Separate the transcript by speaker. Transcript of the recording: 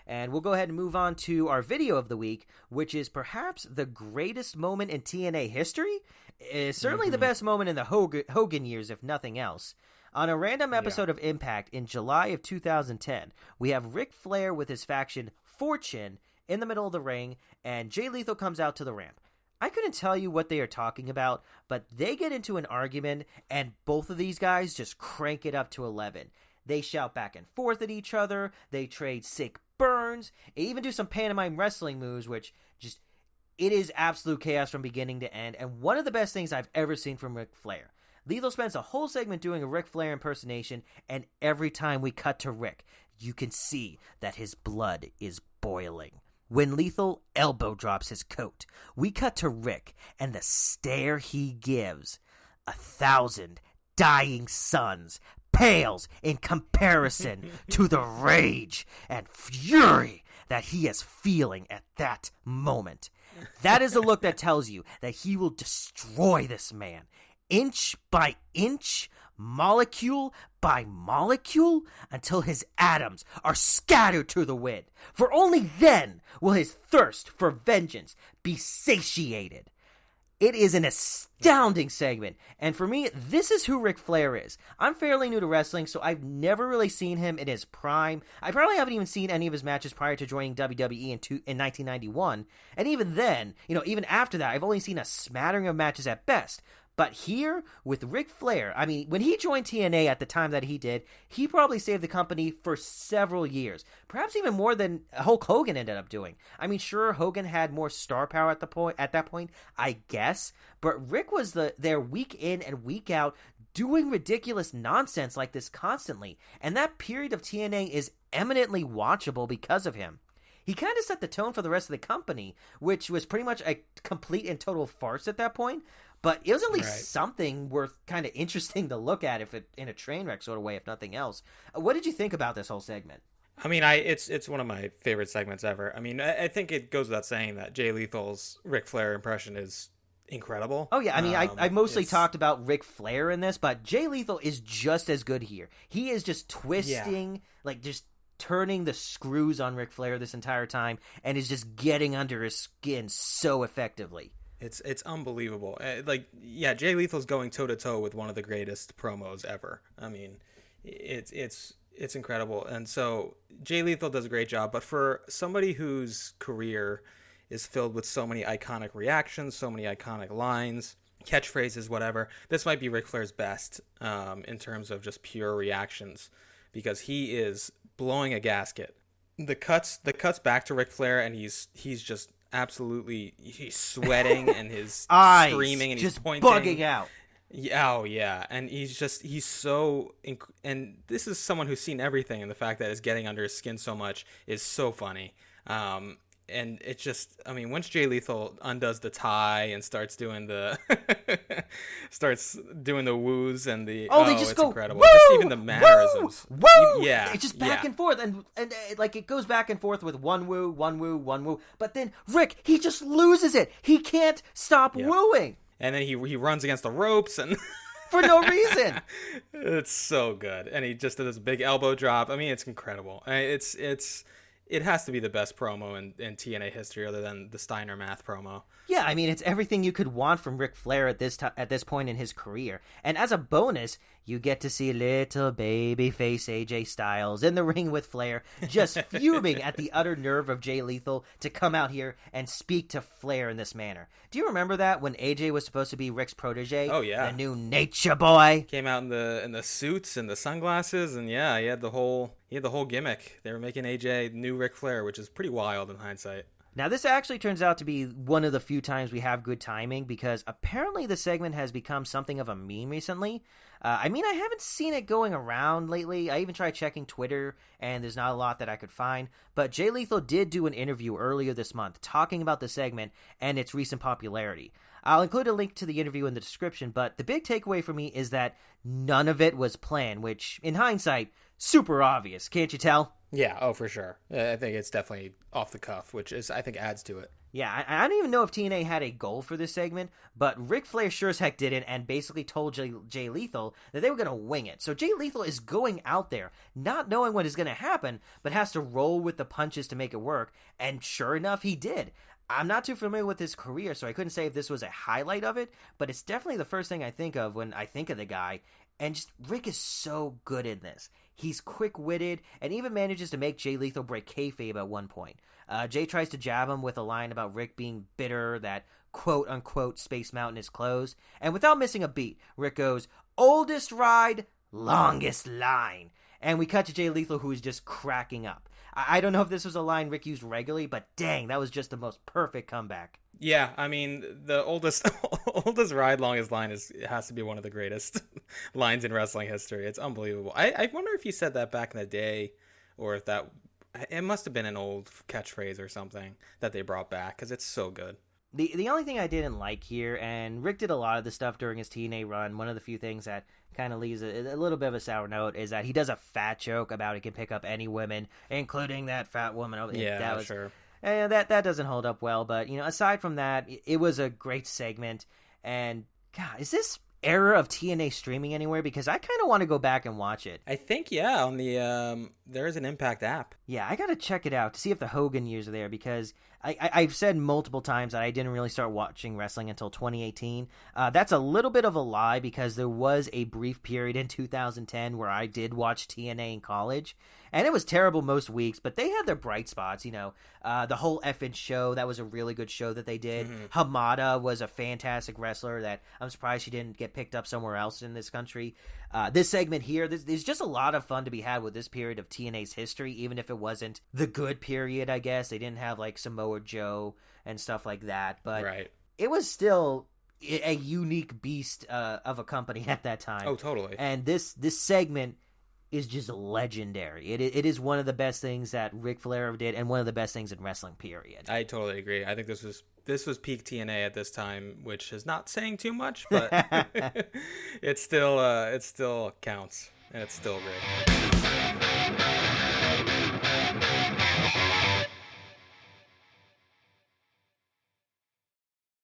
Speaker 1: And we'll go ahead and move on to our video of the week, which is perhaps the greatest moment in TNA history. It's certainly the best moment in the Hogan years, if nothing else. On a random episode of Impact in July of 2010, we have Ric Flair with his faction Fortune in the middle of the ring, and Jay Lethal comes out to the ramp. I couldn't tell you what they are talking about, but they get into an argument, and both of these guys just crank it up to 11. They shout back and forth at each other, they trade sick burns, they even do some pantomime wrestling moves, which just, it is absolute chaos from beginning to end, and one of the best things I've ever seen from Ric Flair. Lethal spends a whole segment doing a Ric Flair impersonation, and every time we cut to Ric, you can see that his blood is boiling. When Lethal elbow drops his coat, we cut to Ric, and the stare he gives. 1,000 dying suns pales in comparison to the rage and fury that he is feeling at that moment. That is a look that tells you that he will destroy this man, inch by inch, molecule by molecule, until his atoms are scattered to the wind. For only then will his thirst for vengeance be satiated. It is an astounding segment, and for me, this is who Ric Flair is. I'm fairly new to wrestling, so I've never really seen him in his prime. I probably haven't even seen any of his matches prior to joining WWE in 1991, and even then, even after that, I've only seen a smattering of matches at best. But here, with Ric Flair, I mean, when he joined TNA at the time that he did, he probably saved the company for several years. Perhaps even more than Hulk Hogan ended up doing. I mean, sure, Hogan had more star power at that point, I guess. But Ric was there week in and week out doing ridiculous nonsense like this constantly. And that period of TNA is eminently watchable because of him. He kind of set the tone for the rest of the company, which was pretty much a complete and total farce at that point. But it was at least something worth kind of interesting to look at, if it in a train wreck sort of way, if nothing else. What did you think about this whole segment?
Speaker 2: I mean, it's one of my favorite segments ever. I mean, I think it goes without saying that Jay Lethal's Ric Flair impression is incredible.
Speaker 1: Oh, yeah. I mean, I mostly talked about Ric Flair in this, but Jay Lethal is just as good here. He is just twisting, just turning the screws on Ric Flair this entire time, and is just getting under his skin so effectively.
Speaker 2: It's unbelievable. Jay Lethal's going toe to toe with one of the greatest promos ever. I mean, it's incredible. And so Jay Lethal does a great job. But for somebody whose career is filled with so many iconic reactions, so many iconic lines, catchphrases, whatever, this might be Ric Flair's best in terms of just pure reactions, because he is blowing a gasket. The cuts back to Ric Flair, and he's just absolutely, he's sweating and his
Speaker 1: eyes
Speaker 2: screaming and
Speaker 1: just
Speaker 2: he's pointing,
Speaker 1: bugging out.
Speaker 2: Oh yeah, and he's so and this is someone who's seen everything, and the fact that it's getting under his skin so much is so funny. And it just, I mean, once Jay Lethal undoes the tie and starts doing the woos and the
Speaker 1: they just go
Speaker 2: incredible.
Speaker 1: Woo!
Speaker 2: Just even the mannerisms.
Speaker 1: Woo! Woo!
Speaker 2: Yeah,
Speaker 1: it's just back and forth, and it goes back and forth with one woo, one woo, one woo. But then Ric, he just loses it. He can't stop wooing.
Speaker 2: And then he runs against the ropes and
Speaker 1: for no reason.
Speaker 2: It's so good, and he just does a big elbow drop. I mean, it's incredible. It has to be the best promo in TNA history, other than the Steiner Math promo.
Speaker 1: Yeah, I mean, it's everything you could want from Ric Flair at this point in his career. And as a bonus, you get to see little babyface AJ Styles in the ring with Flair, just fuming at the utter nerve of Jay Lethal to come out here and speak to Flair in this manner. Do you remember that, when AJ was supposed to be Ric's protege?
Speaker 2: Oh yeah,
Speaker 1: the new Nature Boy
Speaker 2: came out in the suits and the sunglasses, and he had the whole gimmick. They were making AJ new Ric Flair, which is pretty wild in hindsight.
Speaker 1: Now, this actually turns out to be one of the few times we have good timing, because apparently the segment has become something of a meme recently. I mean, I haven't seen it going around lately. I even tried checking Twitter, and there's not a lot that I could find. But Jay Lethal did do an interview earlier this month talking about the segment and its recent popularity. I'll include a link to the interview in the description, but the big takeaway for me is that none of it was planned, which, in hindsight, super obvious, can't you tell?
Speaker 2: Yeah, oh, for sure. I think it's definitely off the cuff, which is, I think, adds to it.
Speaker 1: Yeah, I don't even know if TNA had a goal for this segment, but Ric Flair sure as heck didn't, and basically told Jay Lethal that they were going to wing it. So Jay Lethal is going out there, not knowing what is going to happen, but has to roll with the punches to make it work, and sure enough, he did. I'm not too familiar with his career, so I couldn't say if this was a highlight of it, but it's definitely the first thing I think of when I think of the guy, and just Rick is so good in this. He's quick-witted and even manages to make Jay Lethal break kayfabe at one point. Jay tries to jab him with a line about Rick being bitter that quote-unquote Space Mountain is closed. And without missing a beat, Rick goes, oldest ride, longest line. And we cut to Jay Lethal, who is just cracking up. I don't know if this was a line Rick used regularly, but dang, that was just the most perfect comeback.
Speaker 2: Yeah, I mean, the oldest ride, longest line has to be one of the greatest lines in wrestling history. It's unbelievable. I wonder if he said that back in the day, or if it must have been an old catchphrase or something that they brought back, because it's so good.
Speaker 1: The only thing I didn't like here, and Rick did a lot of this stuff during his TNA run, one of the few things that kind of leaves a little bit of a sour note is that he does a fat joke about he can pick up any women, including that fat woman.
Speaker 2: Yeah, sure.
Speaker 1: And that doesn't hold up well, but aside from that, it was a great segment. And God, is this era of TNA streaming anywhere? Because I kind of want to go back and watch it.
Speaker 2: I think on the there is an Impact app.
Speaker 1: Yeah, I gotta check it out to see if the Hogan years are there, because I've said multiple times that I didn't really start watching wrestling until 2018. That's a little bit of a lie, because there was a brief period in 2010 where I did watch TNA in college, and it was terrible most weeks, but they had their bright spots. The whole effing show, that was a really good show that they did. Mm-hmm. Hamada was a fantastic wrestler that I'm surprised she didn't get picked up somewhere else in this country. This segment here, there's just a lot of fun to be had with this period of TNA's history, even if it wasn't the good period, I guess. They didn't have like Samoa Joe and stuff like that, but
Speaker 2: right.
Speaker 1: It was still a unique beast of a company at that time.
Speaker 2: Oh, totally.
Speaker 1: And this segment is just legendary. It is one of the best things that Ric Flair did, and one of the best things in wrestling, period.
Speaker 2: I totally agree. I think this was peak TNA at this time, which is not saying too much, but it still counts, and it's still great.